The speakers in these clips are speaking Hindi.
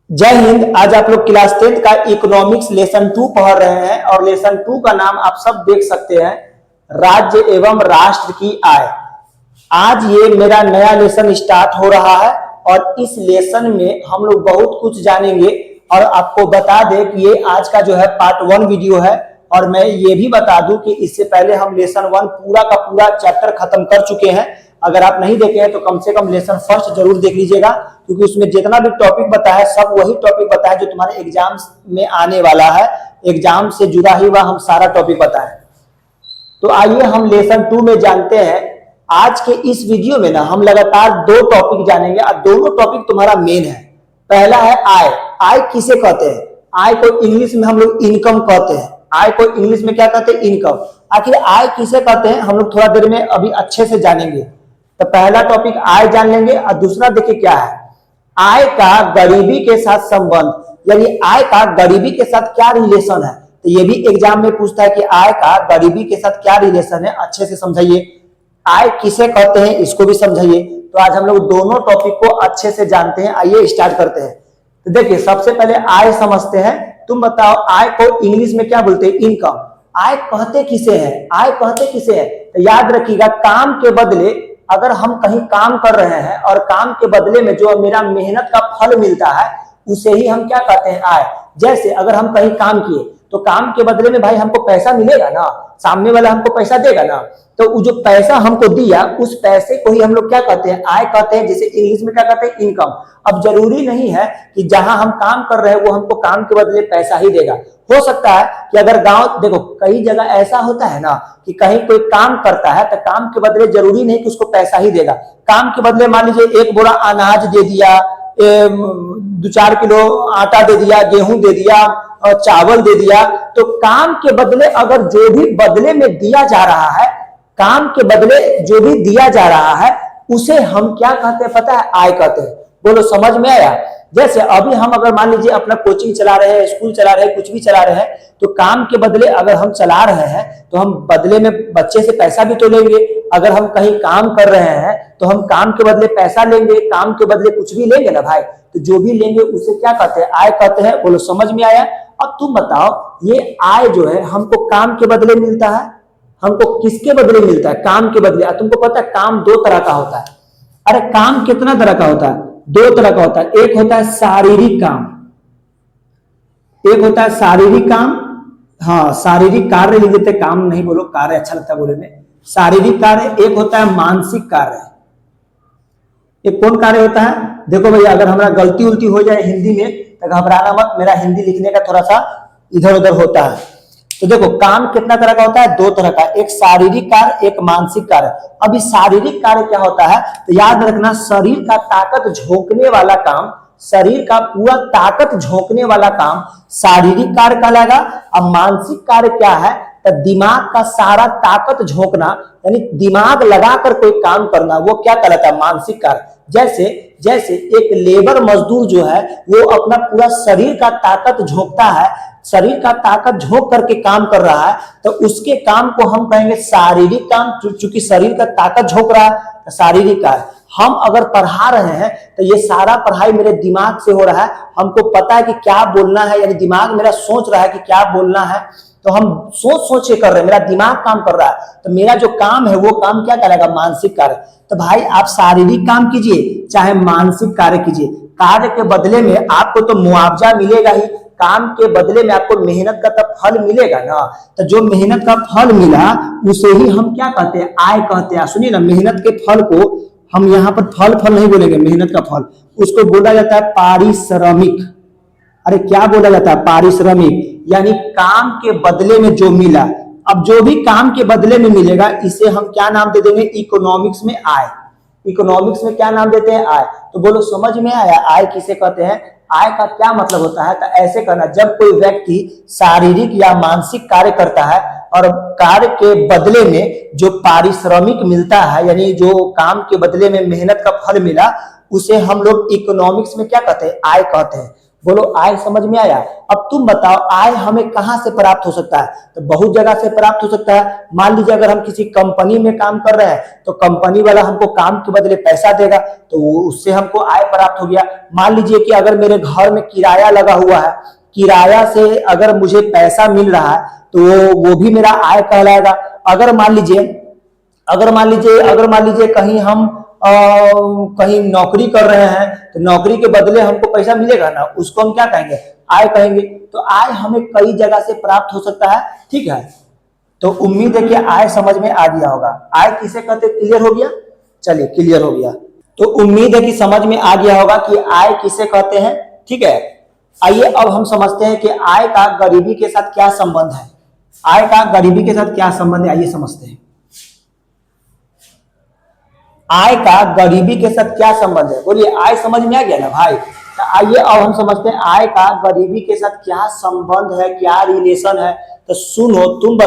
जय हिंद। आज आप लोग क्लास 10 का इकोनॉमिक्स लेसन 2 पढ़ रहे हैं और लेसन 2 का नाम आप सब देख सकते हैं, राज्य एवं राष्ट्र की आय। आज ये मेरा नया लेसन स्टार्ट हो रहा है और इस लेसन में हम लोग बहुत कुछ जानेंगे। और आपको बता दें कि ये आज का जो है पार्ट 1 वीडियो है। और मैं ये भी बता दूं कि इससे पहले हम लेसन 1 पूरा का पूरा चैप्टर खत्म कर चुके हैं। अगर आप नहीं देखे हैं तो कम से कम लेसन फर्स्ट जरूर देख लीजिएगा, क्योंकि उसमें जितना भी टॉपिक बताया सब वही टॉपिक बताया जो तुम्हारे एग्जाम में आने वाला है। एग्जाम से जुड़ा ही हुआ हम सारा टॉपिक बताएं। तो आइए हम लेसन 2 में जानते हैं। आज के इस वीडियो में ना हम लगातार 2 टॉपिक जानेंगे और दोनों टॉपिक तुम्हारा मेन है। पहला है आय। आय किसे कहते हैं? आय को इंग्लिश में हम लोग इनकम कहते हैं। आय को इंग्लिश में क्या कहते हैं? इनकम। आखिर आय किसे कहते हैं हम लोग थोड़ा देर में अभी अच्छे से जानेंगे। तो पहला टॉपिक आय जान लेंगे और दूसरा देखिए क्या है, आय का गरीबी के साथ संबंध, यानी आय का गरीबी के साथ क्या रिलेशन है। तो ये भी एग्जाम में पूछता है कि आय का गरीबी के साथ क्या रिलेशन है। अच्छे से समझाइए। आय किसे कहते हैं इसको भी समझाइए। तो आज हम लोग दोनों टॉपिक को अच्छे से जानते हैं। आइए स्टार्ट करते हैं। तो देखिए सबसे पहले आय समझते हैं। तुम बताओ आय को इंग्लिश में क्या बोलते हैं? इनकम। आय कहते किसे है? आय कहते किसे है? तो याद रखिएगा, काम के बदले अगर हम कहीं काम कर रहे हैं और काम के बदले में जो मेरा मेहनत का फल मिलता है उसे ही हम क्या कहते हैं? आय। जैसे अगर हम कहीं काम किए तो काम के बदले में भाई हमको पैसा मिलेगा ना, सामने वाला हमको पैसा देगा ना। तो वो जो पैसा हमको दिया उस पैसे को ही हम लोग क्या कहते हैं? आय कहते हैं, जिसे इंग्लिश में क्या कहते हैं? इनकम। अब जरूरी नहीं है कि जहां हम काम कर रहे हैं वो हमको काम के बदले पैसा ही देगा। हो सकता है कि अगर गांव, देखो कई जगह ऐसा होता है ना कि कहीं कोई काम करता है तो काम के बदले जरूरी नहीं कि उसको पैसा ही देगा। काम के बदले मान लीजिए 1 बोरा अनाज दे दिया, 2-4 किलो आटा दे दिया, गेहूं दे दिया और चावल दे दिया। तो काम के बदले अगर जो भी बदले में दिया जा रहा है, काम के बदले जो भी दिया जा रहा है उसे हम क्या कहते हैं पता है? आय कहते हैं। बोलो समझ में आया? जैसे अभी हम अगर मान लीजिए अपना कोचिंग चला रहे हैं, स्कूल चला रहे हैं, कुछ भी चला रहे हैं, तो काम के बदले अगर हम चला रहे हैं तो हम बदले में बच्चे से पैसा भी तो लेंगे। अगर हम कहीं काम कर रहे हैं तो हम काम के बदले पैसा लेंगे, काम के बदले कुछ भी लेंगे ना भाई। तो जो भी लेंगे उसे क्या कहते हैं? आय कहते हैं। बोलो समझ में आया? अब तुम बताओ, ये आय जो है हमको काम के बदले मिलता है, हमको किसके बदले मिलता है? काम के बदले। तुमको पता है काम 2 तरह का होता है। अरे काम कितना तरह का होता है? 2 तरह का होता है। एक होता है शारीरिक काम, एक होता है शारीरिक काम। हाँ, शारीरिक कार्य लिख देते, काम नहीं बोलो, कार्य अच्छा लगता है बोले में। शारीरिक कार्य। एक होता है मानसिक कार्य। एक कौन कार्य होता है? देखो भैया, अगर हमारा गलती उल्टी हो जाए हिंदी में तो घबराना मत, मेरा हिंदी लिखने का थोड़ा सा इधर उधर होता है। तो देखो काम कितना तरह का होता है? 2 तरह का, एक शारीरिक कार्य, एक मानसिक कार्य। अब इस शारीरिक कार्य क्या होता है तो याद रखना, शरीर का ताकत झोंकने वाला काम, शरीर का पूरा ताकत झोंकने वाला काम शारीरिक कार्य कहलाएगा। अब मानसिक कार्य क्या है तो दिमाग का सारा ताकत झोंकना, यानी दिमाग लगाकर कोई काम करना, वो क्या कहलाता है? मानसिक कार्य। जैसे एक लेबर मजदूर जो है वो अपना पूरा शरीर का ताकत झोंकता है, शरीर का ताकत झोंक करके काम कर रहा है, तो उसके काम को हम कहेंगे शारीरिक काम। चूंकि शरीर का ताकत झोंक रहा है तो शारीरिक कार्य। हम अगर पढ़ा रहे हैं तो ये सारा पढ़ाई मेरे दिमाग से हो रहा है, हमको पता है कि क्या बोलना है, यानी दिमाग मेरा सोच रहा है कि क्या बोलना है, तो हम सोच के कर रहे हैं, मेरा दिमाग काम कर रहा है। तो मेरा जो काम है वो काम क्या कहलाएगा? मानसिक कार्य। तो भाई आप शारीरिक काम कीजिए चाहे मानसिक कार्य कीजिए, कार्य के बदले में आपको तो मुआवजा मिलेगा ही, काम के बदले में आपको मेहनत का तो फल मिलेगा ना। तो जो मेहनत का फल मिला उसे ही हम क्या कहते हैं? आय कहते हैं। सुनिए ना, मेहनत के फल को हम यहाँ पर फल नहीं बोलेंगे, मेहनत का फल उसको बोला जाता है पारिश्रमिक। अरे क्या बोला जाता है? पारिश्रमिक, यानी काम के बदले में जो मिला। अब जो भी काम के बदले में मिलेगा इसे हम क्या नाम दे देंगे? इकोनॉमिक्स में आय। इकोनॉमिक्स में क्या नाम देते हैं? आय। तो बोलो समझ में आया आय किसे कहते हैं? आय का क्या मतलब होता है? तो ऐसे करना, जब कोई व्यक्ति शारीरिक या मानसिक कार्य करता है और कार्य के बदले में जो पारिश्रमिक मिलता है, यानी जो काम के बदले में मेहनत का फल मिला, उसे हम लोग इकोनॉमिक्स में क्या कहते हैं? आय कहते हैं। बोलो आय समझ में आया। अब तुम बताओ आय हमें कहां से प्राप्त हो सकता है? तो बहुत जगह से प्राप्त हो सकता है। मान लीजिए अगर हम किसी कंपनी में काम कर रहे हैं तो कंपनी वाला हमको काम के बदले पैसा देगा, तो उससे हमको आय प्राप्त हो गया। मान लीजिए कि अगर मेरे घर में किराया लगा हुआ है, किराया से अगर मुझे पैसा मिल रहा है तो वो भी मेरा आय कहलाएगा। अगर मान लीजिए कहीं हम कहीं नौकरी कर रहे हैं तो नौकरी के बदले हमको पैसा मिलेगा ना, उसको हम क्या कहेंगे? आय कहेंगे। तो आय हमें कई जगह से प्राप्त हो सकता है। ठीक है, तो उम्मीद है कि आय समझ में आ गया होगा। आय किसे कहते, क्लियर हो गया? चलिए क्लियर हो गया, तो उम्मीद है कि समझ में आ गया होगा कि आय किसे कहते हैं। ठीक है, आइए अब हम समझते हैं कि आय का गरीबी के साथ क्या संबंध है। आय का गरीबी के साथ क्या संबंध है, आइए समझते हैं। आय का गरीबी के साथ क्या संबंध है? बोलिए, आय समझ में आ गया ना भाई? तो आइए अब हम समझते हैं आय का गरीबी के साथ क्या संबंध है, क्या रिलेशन है। तो सुनो, तुम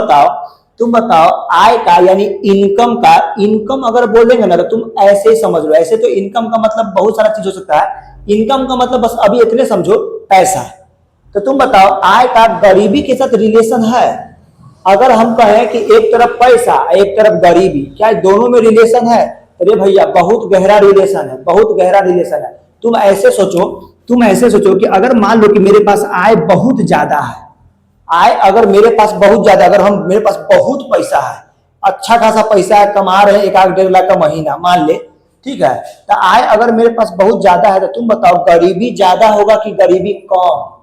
बताओ आय का यानी इनकम का, इनकम अगर बोलेंगे ना तो तुम ऐसे ही समझ लो। ऐसे तो इनकम का मतलब बहुत सारा चीज हो सकता है। इनकम का मतलब बस अभी इतने समझो, पैसा। तो तुम बताओ आय का गरीबी के साथ रिलेशन है? अगर हम कहें कि एक तरफ पैसा एक तरफ गरीबी, क्या दोनों में रिलेशन है? अरे भैया बहुत गहरा रिलेशन है, बहुत गहरा रिलेशन है। तुम ऐसे सोचो कि अगर मान लो कि मेरे पास आय बहुत ज्यादा है, आय अगर मेरे पास बहुत ज्यादा, मेरे पास बहुत पैसा है, अच्छा खासा पैसा है, कमा रहे हैं 1-1.5 लाख का महीना मान ले। ठीक है, तो आय अगर मेरे पास बहुत ज्यादा है तो तुम बताओ गरीबी ज्यादा होगा कि गरीबी कम?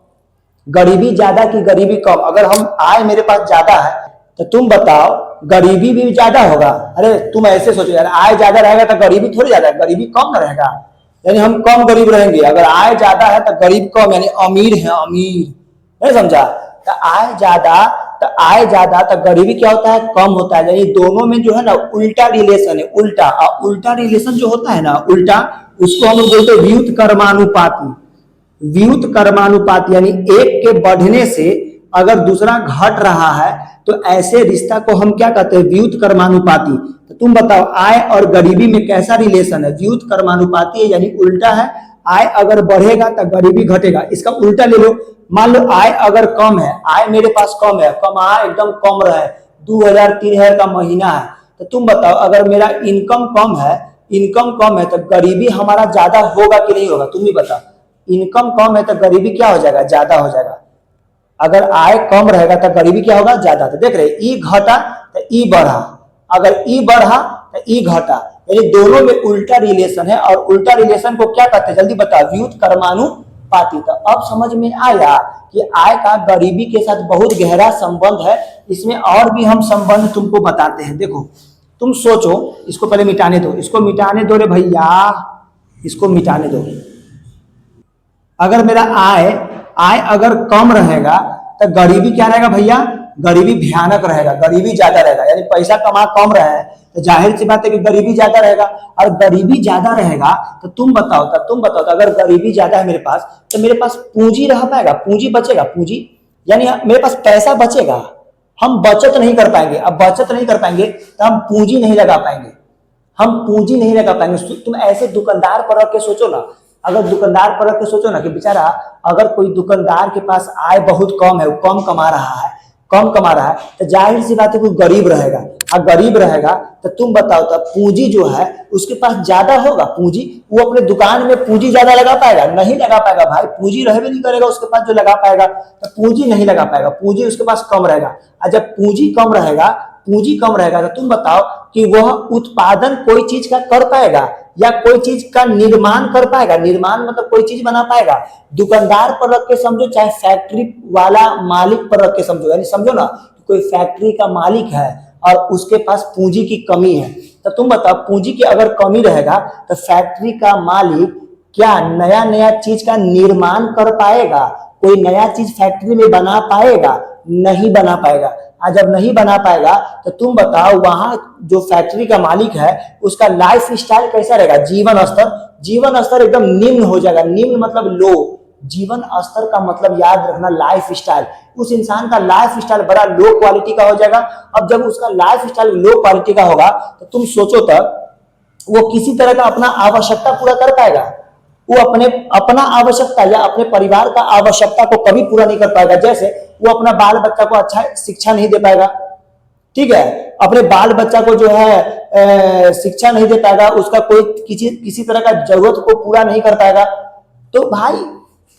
गरीबी ज्यादा कि गरीबी कम? अगर हम आय मेरे पास ज्यादा है तो तुम बताओ गरीबी भी ज्यादा होगा? अरे तुम ऐसे सोचो यार, आय ज्यादा रहेगा तो गरीबी थोड़ी ज्यादा है, गरीबी कम ना रहेगा, यानी हम कम गरीब रहेंगे। अगर आय ज्यादा है तो गरीब कम, यानी अमीर है अमीर, नहीं समझा? तो आय ज्यादा तो गरीबी क्या होता है, कम होता है। यानी दोनों में जो है ना उल्टा रिलेशन है, उल्टा। उल्टा रिलेशन जो होता है ना, उल्टा, उसको हम लोग बोलते हैं व्युत कर्मानुपाती। व्युत कर्मानुपात यानी एक के बढ़ने से अगर दूसरा घट रहा है तो ऐसे रिश्ता को हम क्या कहते हैं, व्युत कर्मानुपाती। तो तुम बताओ आय और गरीबी में कैसा रिलेशन है? व्युत कर्मानुपाती है यानी उल्टा है। आय अगर बढ़ेगा तो गरीबी घटेगा। इसका उल्टा ले लो, मान लो आय अगर कम है, आय मेरे पास कम है, कमा एकदम कम रहे, 2000-3000 का महीना है, तो तुम बताओ अगर मेरा इनकम कम है तो गरीबी हमारा ज्यादा होगा कि नहीं होगा? तुम ही बताओ। इनकम कम है तो गरीबी क्या हो जाएगा, ज्यादा हो जाएगा। अगर आय कम रहेगा तो गरीबी क्या होगा, ज्यादा। तो देख रहे, ई घटा तो ई बढ़ा, अगर ई बढ़ा तो ई घटा, यानी दोनों में उल्टा रिलेशन है। और उल्टा रिलेशन को क्या कहते हैं, जल्दी बताओ? व्युत कर्मानुपाती। तो अब समझ में आया कि आय का गरीबी के साथ बहुत गहरा संबंध है। इसमें और भी हम संबंध तुमको बताते हैं। देखो तुम सोचो, इसको पहले मिटाने दो, इसको मिटाने दो रे भैया, इसको मिटाने दो। अगर मेरा आय अगर कम रहेगा तो गरीबी क्या रहेगा भैया? गरीबी भयानक रहेगा, गरीबी ज्यादा रहेगा। यानी पैसा कमा कम रहा है तो जाहिर सी बात है कि गरीबी ज्यादा रहेगा। और गरीबी ज्यादा रहेगा तो तुम बताओ तो अगर गरीबी ज्यादा है मेरे पास तो मेरे पास पूंजी रह पाएगा, पूंजी बचेगा, पूंजी यानी मेरे पास पैसा बचेगा, हम बचत नहीं कर पाएंगे। अब बचत नहीं कर पाएंगे तो हम पूंजी नहीं लगा पाएंगे, तुम ऐसे दुकानदार पर रख के सोचो ना, अगर दुकानदार पर रख के सोचो ना कि बेचारा, अगर कोई दुकानदार के पास आय बहुत कम है, वो कम कमा रहा है तो जाहिर सी बात है वो गरीब रहेगा। और गरीब रहेगा तो तुम बताओ तो पूंजी जो है उसके पास ज्यादा होगा, पूंजी, वो अपने दुकान में पूंजी ज्यादा लगा पाएगा? नहीं लगा पाएगा भाई, पूंजी रह भी नहीं करेगा उसके पास जो लगा पाएगा, तो पूंजी नहीं लगा पाएगा, पूंजी उसके पास कम रहेगा। और जब पूंजी कम रहेगा तो तुम बताओ कि वह उत्पादन कोई चीज का कर पाएगा या कोई चीज का निर्माण कर पाएगा? निर्माण मतलब कोई चीज बना पाएगा? दुकानदार पर रख के समझो, चाहे फैक्ट्री वाला मालिक पर रख के समझो, यानी समझो ना कोई फैक्ट्री का मालिक है और उसके पास पूंजी की कमी है, तो तुम बताओ पूंजी की अगर कमी रहेगा तो फैक्ट्री का मालिक क्या नया नया चीज का निर्माण कर पाएगा? कोई नया चीज फैक्ट्री में बना पाएगा? नहीं बना पाएगा। और जब नहीं बना पाएगा तो तुम बताओ वहां जो फैक्ट्री का मालिक है उसका लाइफ स्टाइल कैसा रहेगा? जीवन स्तर एकदम निम्न हो जाएगा। निम्न मतलब लो, जीवन स्तर का मतलब याद रखना लाइफ स्टाइल। उस इंसान का लाइफ स्टाइल बड़ा लो क्वालिटी का हो जाएगा। अब जब उसका लाइफ स्टाइल लो क्वालिटी का होगा तो तुम सोचो तब वो किसी तरह का अपना आवश्यकता पूरा कर पाएगा? वो अपने अपना आवश्यकता या अपने परिवार का आवश्यकता को कभी पूरा नहीं कर पाएगा। जैसे वो अपना बाल बच्चा को अच्छा शिक्षा नहीं दे पाएगा, ठीक है, अपने बाल बच्चा को जो है शिक्षा नहीं दे पाएगा, उसका कोई किसी तरह का जरूरत को पूरा नहीं कर पाएगा। तो भाई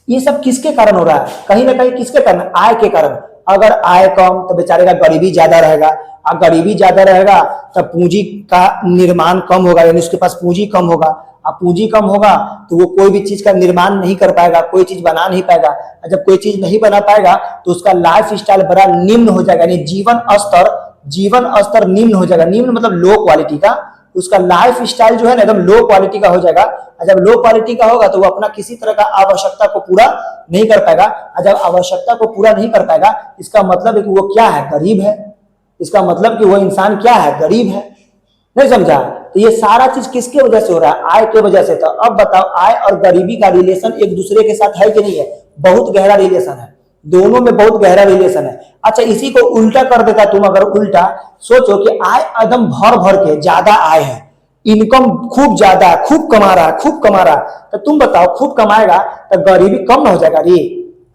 ये सब किसके कारण हो रहा है? कहीं ना कहीं किसके कारण? आय के कारण। अगर आय कम तो बेचारे का गरीबी ज्यादा रहेगा, और गरीबी ज्यादा रहेगा तब पूंजी का निर्माण कम होगा, यानी उसके पास पूंजी कम होगा। अब पूंजी कम होगा तो वो कोई भी चीज का निर्माण नहीं कर पाएगा, कोई चीज बना नहीं पाएगा। और जब कोई चीज नहीं बना पाएगा तो उसका लाइफ स्टाइल बड़ा निम्न हो जाएगा, यानी जीवन स्तर निम्न हो जाएगा। निम्न मतलब लो क्वालिटी का, उसका लाइफ स्टाइल जो है ना एकदम लो क्वालिटी का हो जाएगा। और जब लो क्वालिटी का होगा तो वो अपना किसी तरह का आवश्यकता को पूरा नहीं कर पाएगा। और जब आवश्यकता को पूरा नहीं कर पाएगा इसका मतलब है कि वो क्या है? गरीब है। इसका मतलब कि वो इंसान क्या है? गरीब है। नहीं समझा? तो ये सारा चीज किसके वजह से हो रहा है? आय के वजह से। तो अब बताओ, आय और गरीबी का रिलेशन एक दूसरे के साथ है कि नहीं है? बहुत गहरा रिलेशन है, दोनों में बहुत गहरा रिलेशन है। अच्छा, इसी को उल्टा कर देता तुम, अगर उल्टा सोचो कि आय एकदम भर भर के ज्यादा आय है, इनकम खूब ज्यादा है, खूब कमा रहा है, तो तुम बताओ खूब कमाएगा तो गरीबी कम ना हो जाएगा?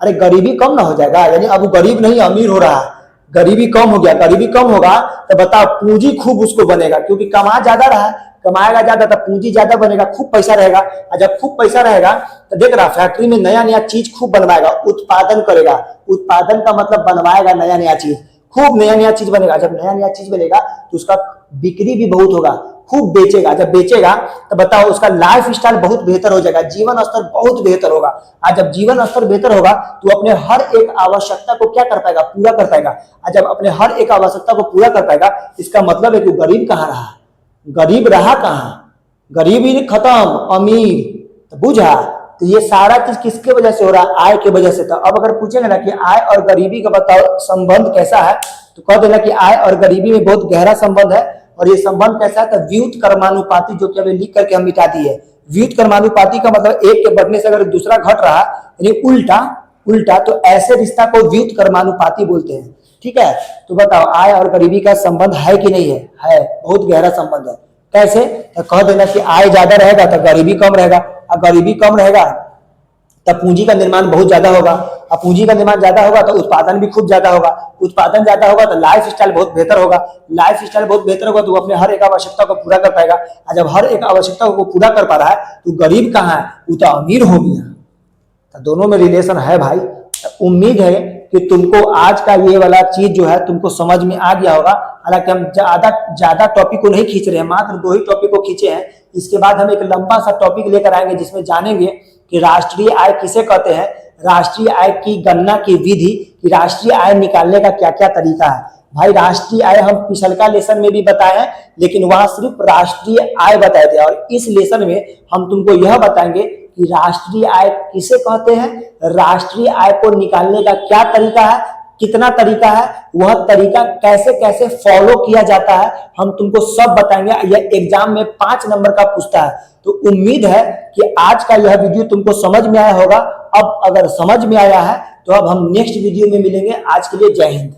अरे गरीबी कम ना हो जाएगा? यानी अब गरीब नहीं अमीर हो रहा है, गरीबी कम हो गया। गरीबी कम होगा तो बताओ पूंजी खूब उसको बनेगा, क्योंकि कमा ज्यादा रहा, कमाएगा ज्यादा तो पूंजी ज्यादा बनेगा, खूब पैसा रहेगा। और जब खूब पैसा रहेगा तो देख रहा फैक्ट्री में नया नया चीज खूब बनवाएगा, उत्पादन करेगा। उत्पादन का मतलब बनवाएगा नया नया चीज, खूब नया नया चीज बनेगा। जब नया नया चीज बनेगा तो उसका बिक्री भी बहुत होगा, खूब बेचेगा। जब बेचेगा तो बताओ उसका लाइफ स्टाइल बहुत बेहतर हो जाएगा, जीवन स्तर बहुत बेहतर होगा। और जब जीवन स्तर बेहतर होगा तो अपने हर एक आवश्यकता को क्या कर पाएगा? पूरा कर पाएगा। और जब अपने हर एक आवश्यकता को पूरा कर पाएगा इसका मतलब है कि गरीब कहाँ रहा? गरीब रहा कहाँ? गरीबी खत्म, अमीर। तो बुझा? तो ये सारा चीज किसके वजह से हो रहा है? आय के वजह से। तो अब अगर पूछेंगे ना कि आय और गरीबी का बताओ संबंध कैसा है, तो कह देना कि आय और गरीबी में बहुत गहरा संबंध है। और ये संबंध कैसा है? तो व्युत्क्रमानुपाती, जो कि अभी लिख करके हम मिटा दी है। व्युत्क्रमानुपाती का मतलब एक के बढ़ने से अगर दूसरा घट रहा यानी उल्टा, तो ऐसे रिश्ता को व्युत्क्रमानुपाती बोलते हैं, ठीक है। तो बताओ आय और गरीबी का संबंध है कि नहीं है? है, बहुत गहरा संबंध है। कैसे? तो कह देना कि आय ज्यादा रहेगा तो गरीबी कम रहेगा, और गरीबी कम रहेगा तब पूंजी का निर्माण बहुत ज्यादा होगा, और पूंजी का निर्माण ज्यादा होगा तो उत्पादन भी खूब ज्यादा होगा। उत्पादन ज्यादा होगा तो लाइफ स्टाइल बहुत बेहतर होगा। लाइफ स्टाइल बहुत बेहतर होगा तो वो अपने हर एक आवश्यकता को पूरा कर पाएगा। और जब हर एक आवश्यकता को पूरा कर पा रहा है तो गरीब कहाँ है? वो तो अमीर हो गया। तो दोनों में रिलेशन है भाई। उम्मीद है कि तुमको आज का ये वाला चीज जो है तुमको समझ में आ गया होगा। हालांकि हम ज्यादा टॉपिक को नहीं खींच रहे हैं, मात्र 2 ही टॉपिक को खींचे हैं। इसके बाद हम एक लंबा सा टॉपिक लेकर आएंगे जिसमें जानेंगे कि राष्ट्रीय आय किसे कहते हैं, राष्ट्रीय आय की गणना की विधि, कि राष्ट्रीय आय निकालने का क्या क्या तरीका है। भाई राष्ट्रीय आय हम पिछलका लेसन में भी बताए हैं, लेकिन वहां सिर्फ राष्ट्रीय आय बताए थे, और इस लेसन में हम तुमको यह बताएंगे कि राष्ट्रीय आय किसे कहते हैं, राष्ट्रीय आय को निकालने का क्या तरीका है, कितना तरीका है, वह तरीका कैसे कैसे फॉलो किया जाता है, हम तुमको सब बताएंगे। यह एग्जाम में 5 नंबर का पूछता है। तो उम्मीद है कि आज का यह वीडियो तुमको समझ में आया होगा। अब अगर समझ में आया है तो अब हम नेक्स्ट वीडियो में मिलेंगे। आज के लिए जय हिंद।